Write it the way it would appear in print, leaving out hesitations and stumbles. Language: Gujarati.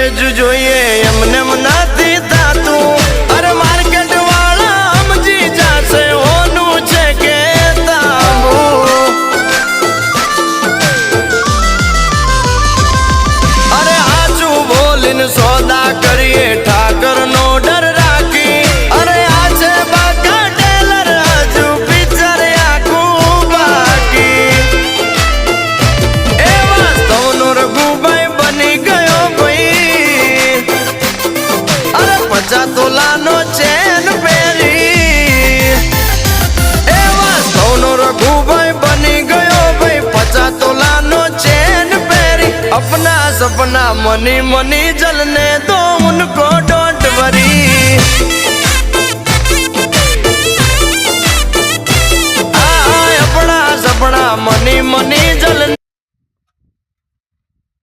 કરજુ જોઈએ એમને નથી થાતું અરે માર્કેટ વાળા સમજી જાશે હોનું છે કે તાંબુ અરે આચું બોલીને સોદા કરીએ ઠાકર નો ડર રાખી અરે આ છે બાકા ટેલર હજુ પિક્ચર આખું બાકી એ વાસ્તવનો રઘુભાઈ બની ગયો ભાઈ અરે 50 તોલાનો ચેન પહેરી એ વાસ્તવનો રઘુભાઈ બની ગયો ભાઈ 50 તોલાનો ચેન પહેરી अपना सपना मनी मनी जलने दो उनको डोंट वरी अपना सपना मनी मनी जलने